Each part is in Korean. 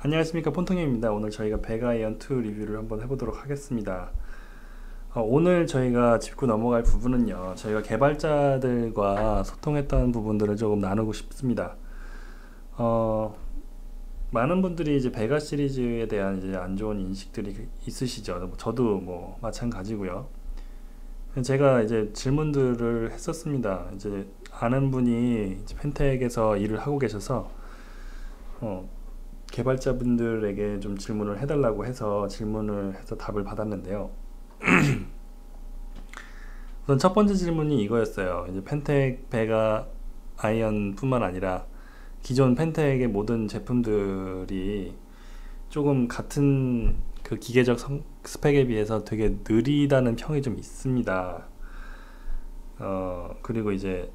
안녕하십니까, 폰통님입니다. 오늘 저희가 배가이언2 리뷰를 한번 해보도록 하겠습니다. 오늘 저희가 짚고 넘어갈 부분은요, 저희가 개발자들과 소통했던 부분들을 조금 나누고 싶습니다. 많은 분들이 이제 배가 시리즈에 대한 이제 안 좋은 인식들이 있으시죠. 저도 뭐 마찬가지고요. 제가 이제 질문들을 했었습니다. 이제 아는 분이 이제 펜텍에서 일을 하고 계셔서 어, 개발자분들에게 좀 질문을 해달라고 해서 질문을 해서 답을 받았는데요. 우선 첫 번째 질문이 이거였어요. 이제 펜텍 배가 아이언 뿐만 아니라 기존 펜텍의 모든 제품들이 조금 같은 그 기계적 스펙에 비해서 되게 느리다는 평이 좀 있습니다. 그리고 이제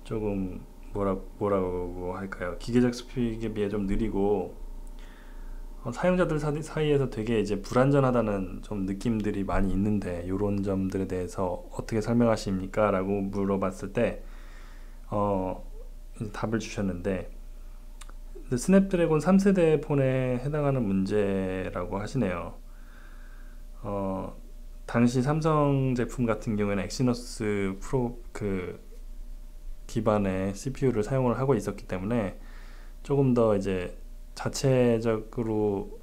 조금 뭐라고 할까요? 기계적 스펙에 비해 좀 느리고 사용자들 사이에서 되게 이제 불안전하다는 좀 느낌들이 많이 있는데 이런 점들에 대해서 어떻게 설명하십니까? 라고 물어봤을 때 이제 답을 주셨는데 스냅드래곤 3세대 폰에 해당하는 문제라고 하시네요. 당시 삼성 제품 같은 경우에는 엑시노스 프로 기반의 CPU를 사용을 하고 있었기 때문에 조금 더 이제 자체적으로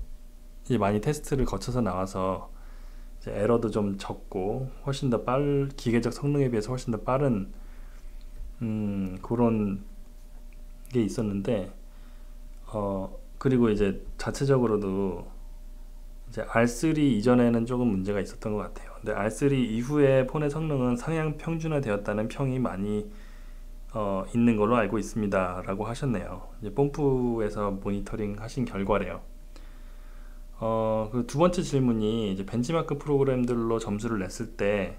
이제 많이 테스트를 거쳐서 나와서 이제 에러도 좀 적고 훨씬 더 기계적 성능에 비해서 훨씬 더 빠른 그런 게 있었는데 그리고 이제 자체적으로도 이제 R3 이전에는 조금 문제가 있었던 것 같아요. 근데 R3 이후에 폰의 성능은 상향 평준화되었다는 평이 많이 있는 걸로 알고 있습니다 라고 하셨네요. 이제 뽐뿌에서 모니터링 하신 결과래요. 그 두 번째 질문이 이제 벤치마크 프로그램들로 점수를 냈을 때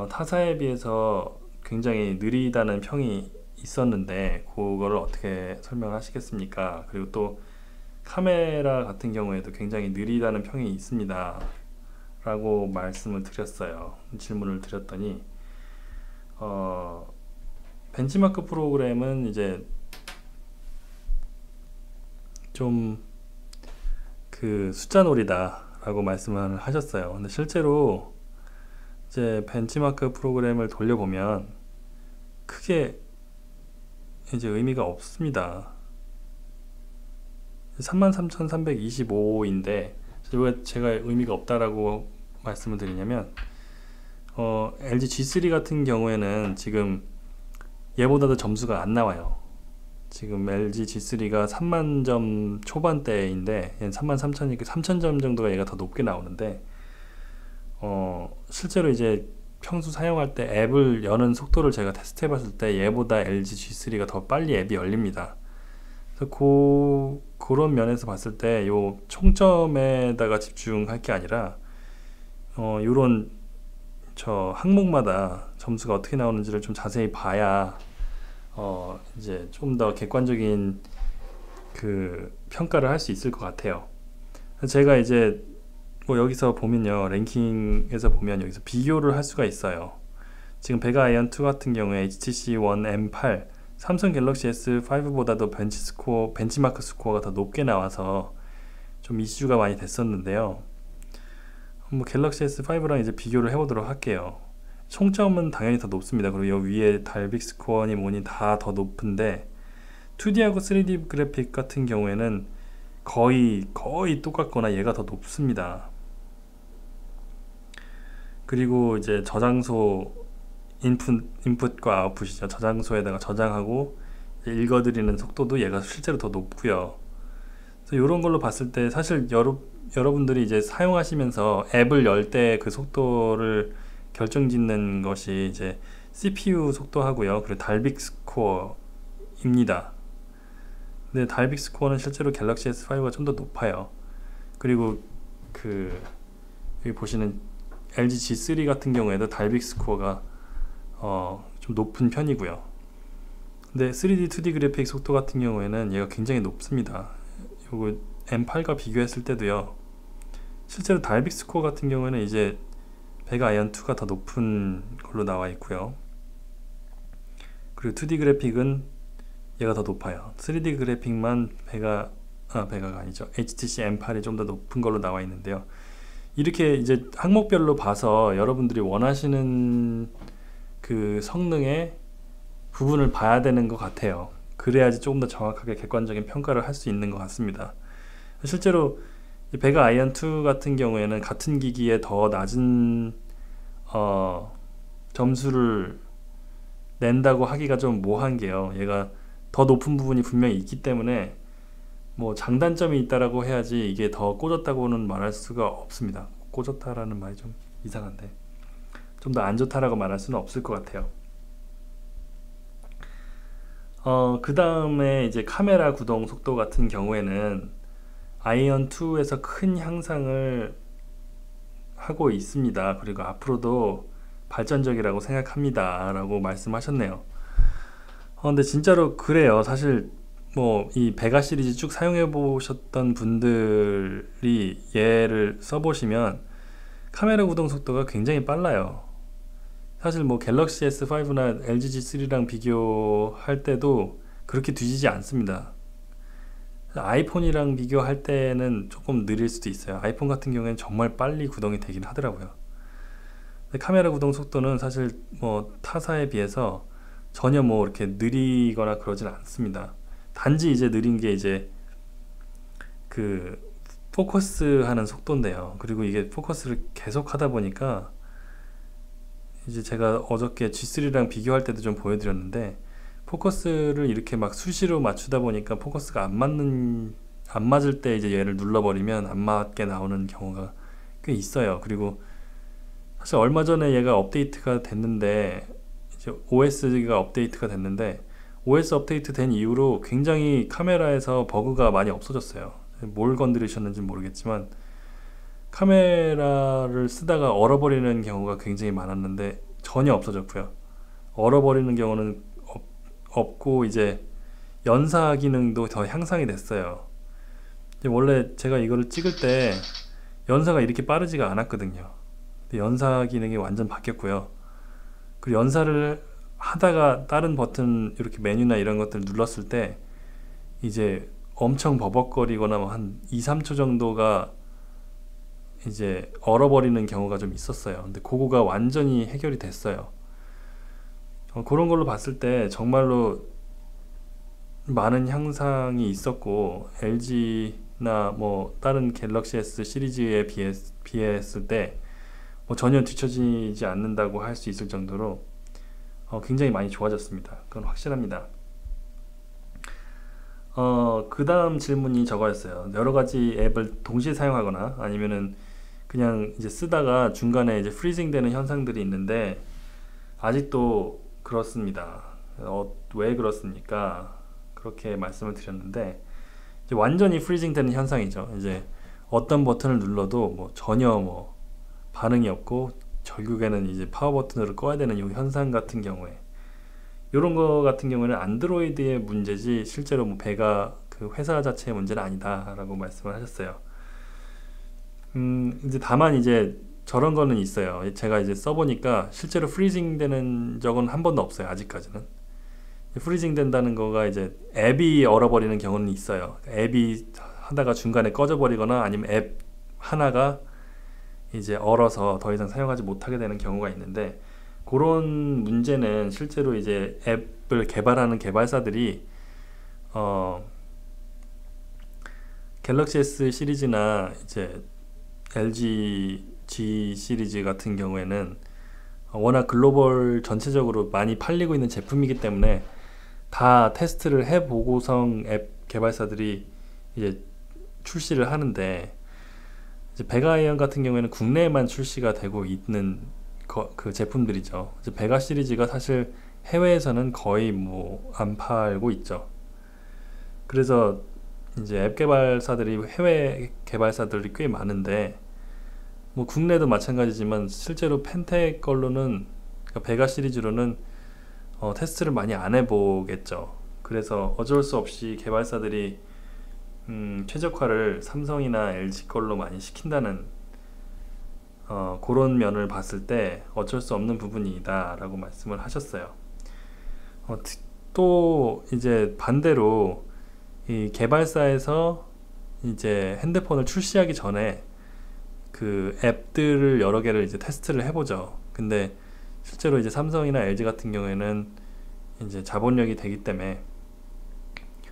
타사에 비해서 굉장히 느리다는 평이 있었는데 그거를 어떻게 설명하시겠습니까? 그리고 또 카메라 같은 경우에도 굉장히 느리다는 평이 있습니다 라고 말씀을 드렸어요. 질문을 드렸더니 벤치마크 프로그램은 이제 좀 그 숫자놀이다 라고 말씀을 하셨어요. 근데 실제로 이제 벤치마크 프로그램을 돌려보면 크게 이제 의미가 없습니다. 33,325인데 왜 제가 의미가 없다라고 말씀을 드리냐면 LG G3 같은 경우에는 지금 얘보다도 점수가 안 나와요. 지금 LG G3가 30,000점 초반대인데 얘는 33,000이니까 3,000점 정도가 얘가 더 높게 나오는데 실제로 이제 평소 사용할 때 앱을 여는 속도를 제가 테스트 해봤을 때 얘보다 LG G3가 더 빨리 앱이 열립니다. 그래서 그런 면에서 봤을 때 요 총점에다가 집중할 게 아니라 요런 저 항목마다 점수가 어떻게 나오는지를 좀 자세히 봐야 이제 좀 더 객관적인 그 평가를 할 수 있을 것 같아요. 제가 이제 뭐 여기서 보면요, 랭킹에서 보면 여기서 비교를 할 수가 있어요. 지금 배가 아이언2 같은 경우에 HTC One M8 삼성 갤럭시 S5보다도 벤치마크 스코어가 더 높게 나와서 좀 이슈가 많이 됐었는데요. 뭐 갤럭시 S5랑 이제 비교를 해보도록 할게요. 총점은 당연히 더 높습니다. 그리고 여 위에 달빅 스코어니 뭐니 다 더 높은데 2D하고 3D 그래픽 같은 경우에는 거의 똑같거나 얘가 더 높습니다. 그리고 이제 저장소 인풋과 아웃풋이죠. 저장소에다가 저장하고 읽어드리는 속도도 얘가 실제로 더 높고요. 그래서 이런 걸로 봤을 때 사실 여러분들이 이제 사용하시면서 앱을 열 때 그 속도를 결정짓는 것이 이제 CPU 속도하고요. 그리고 달빅 스코어입니다. 근데 달빅 스코어는 실제로 갤럭시 S5가 좀 더 높아요. 그리고 여기 보시는 LG G3 같은 경우에도 달빅 스코어가 좀 높은 편이고요. 근데 3D, 2D 그래픽 속도 같은 경우에는 얘가 굉장히 높습니다. 요거 M8과 비교했을 때도요. 실제로 달빅 스코어 같은 경우에는 이제 배가 아이언2가 더 높은 걸로 나와 있고요. 그리고 2D 그래픽은 얘가 더 높아요. 3D 그래픽만 배가 베가가 아니죠. HTC M8이 좀 더 높은 걸로 나와 있는데요. 이렇게 이제 항목별로 봐서 여러분들이 원하시는 그 성능의 부분을 봐야 되는 것 같아요. 그래야지 조금 더 정확하게 객관적인 평가를 할 수 있는 것 같습니다. 실제로 이 베가 아이언 2 같은 경우에는 같은 기기에 더 낮은 점수를 낸다고 하기가 좀 모호한 게요. 얘가 더 높은 부분이 분명히 있기 때문에 뭐 장단점이 있다라고 해야지 이게 더 꽂았다고는 말할 수가 없습니다. 꽂았다라는 말이 좀 이상한데 좀 더 안 좋다라고 말할 수는 없을 것 같아요. 그 다음에 이제 카메라 구동 속도 같은 경우에는 아이언 2에서 큰 향상을 하고 있습니다. 그리고 앞으로도 발전적이라고 생각합니다 라고 말씀하셨네요. 근데 진짜로 그래요. 사실 뭐 이 베가 시리즈 쭉 사용해 보셨던 분들이 얘를 써보시면 카메라 구동 속도가 굉장히 빨라요. 사실 뭐 갤럭시 S5나 LG G3랑 비교할 때도 그렇게 뒤지지 않습니다. 아이폰이랑 비교할 때는 조금 느릴 수도 있어요. 아이폰 같은 경우에는 정말 빨리 구동이 되긴 하더라고요. 근데 카메라 구동 속도는 사실 뭐 타사에 비해서 전혀 뭐 이렇게 느리거나 그러진 않습니다. 단지 이제 느린 게 이제 그 포커스 하는 속도인데요. 그리고 이게 포커스를 계속 하다 보니까 이제 제가 어저께 G3랑 비교할 때도 좀 보여드렸는데 포커스를 이렇게 막 수시로 맞추다 보니까 포커스가 안 맞을 때 이제 얘를 눌러버리면 안 맞게 나오는 경우가 꽤 있어요. 그리고 사실 얼마 전에 얘가 업데이트가 됐는데 이제 OS가 업데이트가 됐는데 OS 업데이트 된 이후로 굉장히 카메라에서 버그가 많이 없어졌어요. 뭘 건드리셨는지 모르겠지만 카메라를 쓰다가 얼어버리는 경우가 굉장히 많았는데 전혀 없어졌고요. 얼어버리는 경우는 없고 이제 연사 기능도 더 향상이 됐어요. 원래 제가 이거를 찍을 때 연사가 이렇게 빠르지가 않았거든요. 근데 연사 기능이 완전 바뀌었고요. 그리고 연사를 하다가 다른 버튼 이렇게 메뉴나 이런 것들 눌렀을 때 이제 엄청 버벅거리거나 뭐 한 2~3초 정도가 이제 얼어버리는 경우가 좀 있었어요. 근데 그거가 완전히 해결이 됐어요. 그런 걸로 봤을 때 정말로 많은 향상이 있었고 LG나 뭐 다른 갤럭시 S 시리즈에 비했을 때 뭐 전혀 뒤처지지 않는다고 할 수 있을 정도로 굉장히 많이 좋아졌습니다. 그건 확실합니다. 그 다음 질문이 저거였어요. 여러 가지 앱을 동시에 사용하거나 아니면은 그냥 이제 쓰다가 중간에 이제 프리징 되는 현상들이 있는데 아직도 그렇습니다. 왜 그렇습니까? 그렇게 말씀을 드렸는데 이제 완전히 프리징 되는 현상이죠. 이제 어떤 버튼을 눌러도 뭐 전혀 뭐 반응이 없고 결국에는 이제 파워 버튼으로 꺼야 되는 이 현상 같은 경우에 이런 거 같은 경우는 안드로이드의 문제지 실제로 뭐 베가 그 회사 자체의 문제는 아니다 라고 말씀을 하셨어요. 이제 다만 이제 저런 거는 있어요. 제가 이제 써보니까 실제로 프리징 되는 적은 한 번도 없어요. 아직까지는. 프리징 된다는 거가 이제 앱이 얼어버리는 경우는 있어요. 앱이 하다가 중간에 꺼져버리거나 아니면 앱 하나가 이제 얼어서 더 이상 사용하지 못하게 되는 경우가 있는데 그런 문제는 실제로 이제 앱을 개발하는 개발사들이 갤럭시 S 시리즈나 이제 LG G 시리즈 같은 경우에는 워낙 글로벌 전체적으로 많이 팔리고 있는 제품이기 때문에 다 테스트를 해보고선 앱 개발사들이 이제 출시를 하는데 이제 베가 아이언 같은 경우에는 국내에만 출시가 되고 있는 그 제품들이죠. 이제 베가 시리즈가 사실 해외에서는 거의 뭐 안 팔고 있죠. 그래서 이제 앱 개발사들이 해외 개발사들이 꽤 많은데 뭐 국내도 마찬가지지만 실제로 펜텍 걸로는 그러니까 베가 시리즈로는 테스트를 많이 안 해보겠죠. 그래서 어쩔 수 없이 개발사들이 최적화를 삼성이나 LG 걸로 많이 시킨다는 그런 면을 봤을 때 어쩔 수 없는 부분이다 라고 말씀을 하셨어요. 또 이제 반대로 이 개발사에서 이제 핸드폰을 출시하기 전에 그 앱들을 여러 개를 이제 테스트를 해보죠. 근데 실제로 이제 삼성이나 LG 같은 경우에는 이제 자본력이 되기 때문에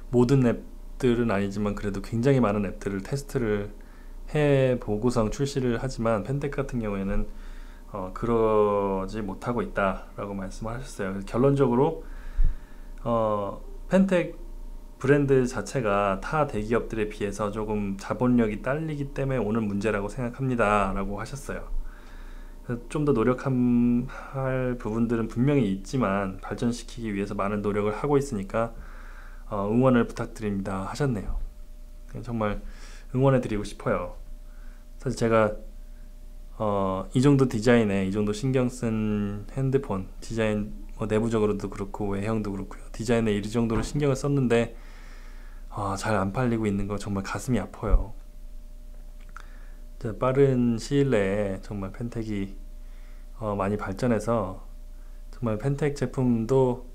모든 앱들은 아니지만 그래도 굉장히 많은 앱들을 테스트를 해보고선 출시를 하지만 펜텍 같은 경우에는 그러지 못하고 있다라고 말씀하셨어요. 그래서 결론적으로 펜텍 브랜드 자체가 타 대기업들에 비해서 조금 자본력이 딸리기 때문에 오는 문제라고 생각합니다 라고 하셨어요. 좀 더 노력할 부분들은 분명히 있지만 발전시키기 위해서 많은 노력을 하고 있으니까 응원을 부탁드립니다 하셨네요. 정말 응원해 드리고 싶어요. 사실 제가 이 정도 디자인에 이 정도 신경 쓴 핸드폰 디자인 내부적으로도 그렇고 외형도 그렇고요. 디자인에 이 정도로 신경을 썼는데 잘 안 팔리고 있는 거 정말 가슴이 아파요. 빠른 시일 내에 정말 펜텍이 많이 발전해서 정말 펜텍 제품도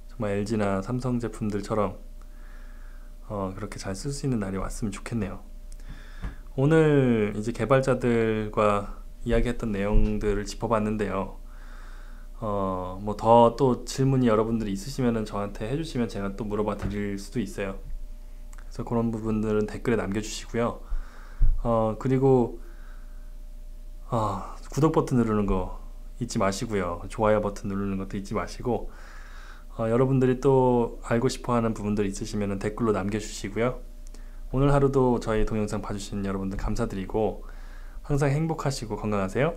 정말 LG나 삼성 제품들처럼 그렇게 잘 쓸 수 있는 날이 왔으면 좋겠네요. 오늘 이제 개발자들과 이야기했던 내용들을 짚어봤는데요. 뭐 더 또 질문이 여러분들이 있으시면은 저한테 해주시면 제가 또 물어봐 드릴 수도 있어요. 그래서 그런 부분들은 댓글에 남겨주시고요. 그리고 구독 버튼 누르는 거 잊지 마시고요. 좋아요 버튼 누르는 것도 잊지 마시고 여러분들이 또 알고 싶어하는 부분들 있으시면 댓글로 남겨주시고요. 오늘 하루도 저희 동영상 봐주신 여러분들 감사드리고 항상 행복하시고 건강하세요.